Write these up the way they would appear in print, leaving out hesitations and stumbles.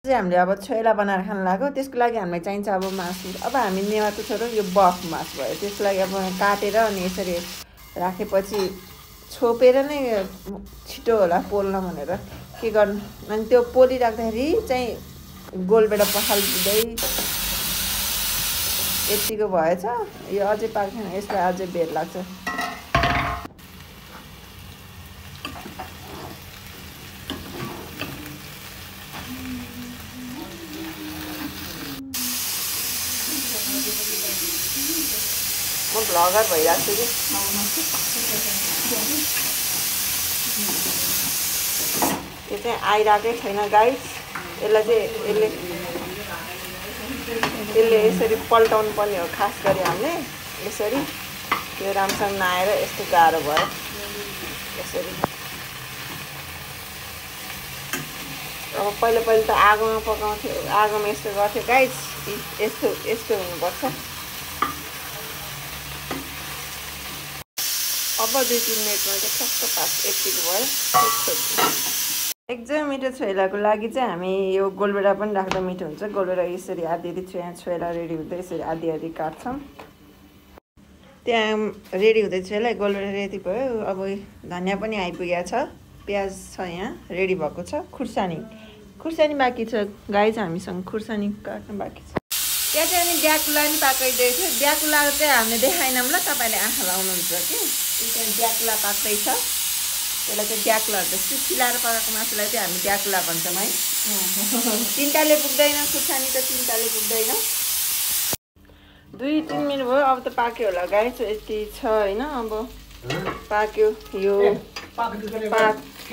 चाहिँ हामीले अब छोइला बनाएर खान लाग्यो। त्यसको लागि हामीलाई चाहिन्छ अब मासु। अब हामी नेवारको छोरो यो बफ मासु भयो। त्यसको लागि अब काटेर अनि यसरी राखेपछि छोपेर नै छिटो होला पोल्न भनेर के गर्नु। अनि त्यो पोलिराख्दाखेरि चाहिँ गोलबेडा पखाल्दै यतिको भएछ। यो अझै पाएको छैन, यसलाई अझै बेर लाग्छ। म भ्लगर भइरहेको छु कि यो चाहिँ आइरहेकै छैन गाइस। यसलाई चाहिँ यसले यसरी पल्टाउनु पर्ने हो। खास गरी हामीले यसरी यो राम्रोसँग नआएर यस्तो गाह्रो भयो। यसरी अब पहिला त आगोमा पकाउँथ्यो, आगोमा यस्तो गर्थ्यो गाइस। यस्तो हुनुपर्छ। अब 2-3 मिनटमा चाहिँ ठक्क पास यतिको भयो। एकदम मिठो छोइलाको लागि चाहिँ हामी यो गोलबेडा पनि राख्दा मिठो हुन्छ। गोलबेडा यसरी आधी छोइला रेडी हुँदै यसरी आधी काट्छौँ। त्यहाँ रेडी हुँदै छोइला गोलबेडा रेडी भयो। अब धनियाँ पनि आइपुगेको छ, प्याज छ यहाँ रेडी भएको छ। खुर्सानी बाँकी छ गाइस, हामीसँग खुर्सानी काट्नु बाँकी छ। त्यहाँ चाहिँ अनि ड्याकुला पनि पाकाइदिएको थियो। ड्याकुला चाहिँ हामीले देखाएनौँ ल, तपाईँले आँखा लाउनुहुन्छ कि त्यहाँ ड्याकुला पाक्दैछ। त्यसलाई चाहिँ ड्याकुला भन्छ। सिलाएर पकाएको मासुलाई चाहिँ हामी ड्याकुला भन्छौँ है। तिनटाले पुग्दैन, खुर्सानी त तिनटाले पुग्दैन। 2-3 मिनट भयो। अब त पाक्यो होला गाइस, यति छ होइन। अब पाक्यो यो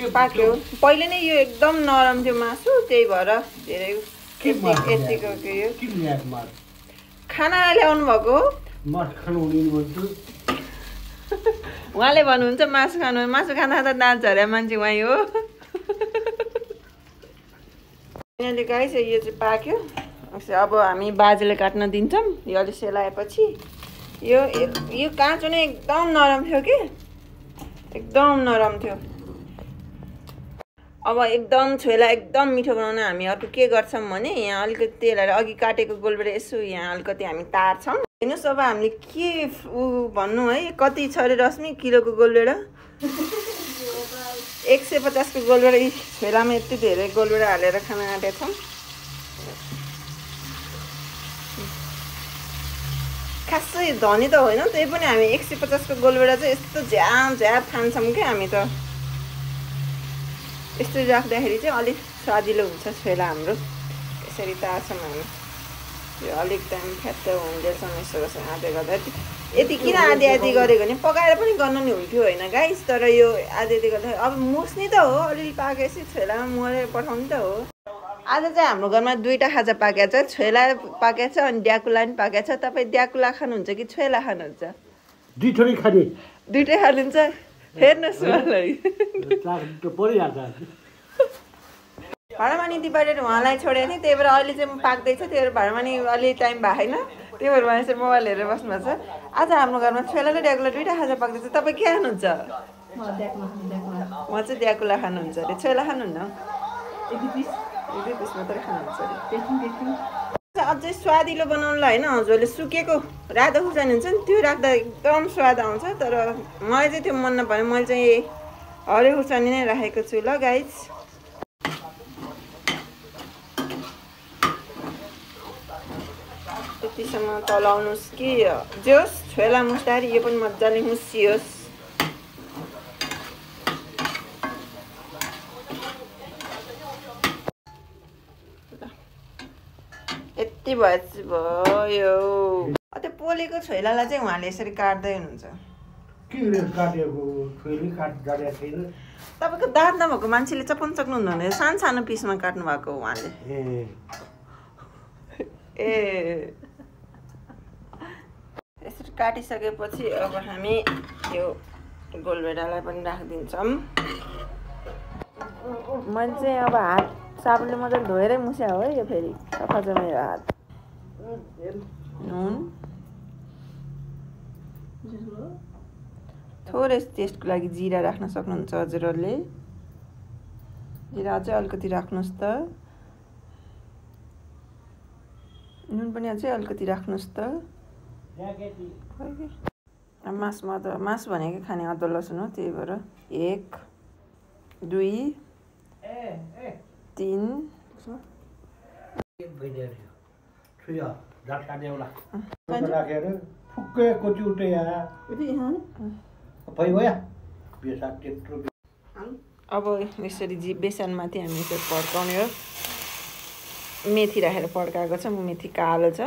पाक्यो। पहिले नै यो एकदम नरम थियो मासु, त्यही भएर धेरै यतिको यो खाना ल्याउनु भएको हो। उहाँले भन्नुहुन्छ मासु खानु, मासु खाँदा त दाँत झर्या मान्छे उहाँ हो। यहाँले गाइस यो चाहिँ पाक्यो। अब हामी बाजेले काट्न दिन्छौँ। यो अलि सेलाएपछि यो काँचो नै एकदम नरम थियो कि, एकदम नरम थियो। अब एकदम छोइला एकदम मिठो बनाउन हामी अर्को के गर्छौँ भने यहाँ अलिकति तेल हालेर अघि काटेको गोलबेडा यसो यहाँ अलिकति हामी तार्छौँ। हेर्नुहोस् अब हामीले के भन्नु है, कति छ अरे रश्मि किलोको गोलबेडा? 150 को गोलबेडा। छोइलामा यति धेरै गोलबेडा हालेर खान आँटेका छौँ। खासै धनी त होइन, त्यही पनि हामी 150 को गोलबेडा चाहिँ यस्तो झ्याप खान्छौँ कि हामी त। यस्तो राख्दाखेरि चाहिँ अलिक स्वादिलो हुन्छ छोइला हाम्रो। यसरी तार्छौँ हामी। यो अलिक टाइम फ्याट्ट हुँदैछौँ यसो आधे गर्दा। यति किन आधी गरेको भने पकाएर पनि गर्नु नि हुन्थ्यो होइन गाइस। तर यो आधी गर्दा अब मुस्ने त हो, अलिअलि पाकेपछि छोइलामा मोरेर पठाउने त हो। आज चाहिँ हाम्रो घरमा 2टा खाजा पाकेको छ। छोइला पाकेको छ अनि ड्याकुला पनि पाकेको छ। तपाईँ ड्याकुला खानुहुन्छ कि छोइला खानुहुन्छ? दुईटै खाने। दुईटै खानुहुन्छ? हेर्नुहोस् मलाई भाँडामानी डिभाइडेड उहाँलाई छोडेको थिएँ, त्यही भएर अहिले चाहिँ म पाक्दैछ। त्यही भएर भाँडामानी अलि टाइम भएको छैन, त्यही भएर उहाँ चाहिँ मोबाइल हेरेर बस्नु भएको छ। आज हाम्रो घरमा छोइला र ड्याकुला 2टा खाजा पाक्दैछ। तपाईँ के खानुहुन्छ? म चाहिँ ड्याकुला खानुहुन्छ अरे, छोइला खानुहुन्न? एक पिस मात्रै खानुहुन्छ अरे। अझै स्वादिलो बनाउनुलाई होइन हजुरले सुकेको रातो खुर्सानी हुन्छ नि, त्यो राख्दा एकदम स्वाद आउँछ। तर मलाई चाहिँ त्यो मन नपर्यो। मैले चाहिँ हरियो खुर्सानी नै राखेको छु ल गाइस। यतिसम्म चलाउनुहोस् कि जोस् छोइला मुस्दाखेरि यो पनि मजाले मुसियोस्। यति भयो। त्यो पोलेको छोइलालाई चाहिँ उहाँले यसरी काट्दै हुनुहुन्छ। तपाईँको दाँत नभएको मान्छेले चपन सक्नुहुन्न भने सानो सानो पिसमा काट्नु भएको उहाँले। यसरी काटिसकेपछि अब हामी यो गोलबेडालाई पनि राखिदिन्छौँ। मैले चाहिँ अब हात साबुनले मजाले धोएरै मुस्या हो यो। फेरि सफा छ मेरो हात। नुन थोरै टेस्टको लागि जिरा राख्न सक्नुहुन्छ हजुरहरूले। जिरा अझै अलिकति राख्नुहोस् त। नुन पनि अझै अलिकति राख्नुहोस् त। मासुमा त मासु भनेको खाने अदुवा लसुन हो, त्यही भएर 1 2 3 अब यसरी बेसनमाथि हामी यसरी पड्काउने हो। मेथी राखेर पड्काएको छ, मेथी कालो छ।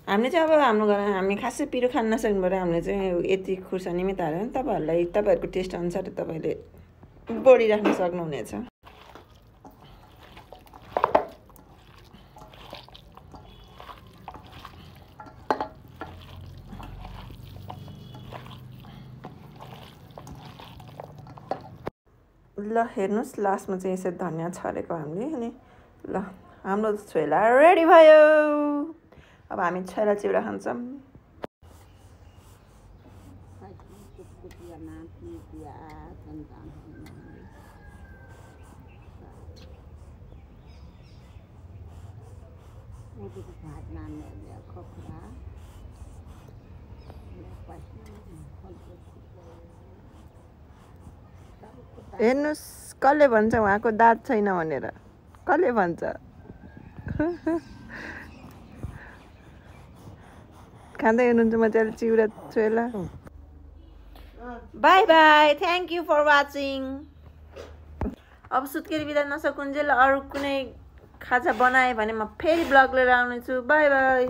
हामीले चाहिँ अब हाम्रो घरमा हामी खासै पिरो खान नसक्नु भएर हामीले चाहिँ यति खुर्सानीमै तारेर तपाईँहरूलाई तपाईँहरूको टेस्ट अनुसार तपाईँले बढी राख्न सक्नुहुनेछ। ल हेर्नुहोस् लास्टमा चाहिँ यसरी धनियाँ छरेको हामीले। अनि ल हाम्रो छोइला रेडी भयो। अब हामी छोइला चिउरा खान्छौँ। हेर्नुहोस् कसले भन्छ उहाँको दाँत छैन भनेर, कसले भन्छ? खाँदै हुनुहुन्छ मजाले चिउरा छोइला। Bye bye, thank you for watching. अब सुत्केरी बिदा नसकुन्जेल अरू कुनै खाजा बनाएँ भने म फेरि ब्लग लिएर आउनेछु। By by.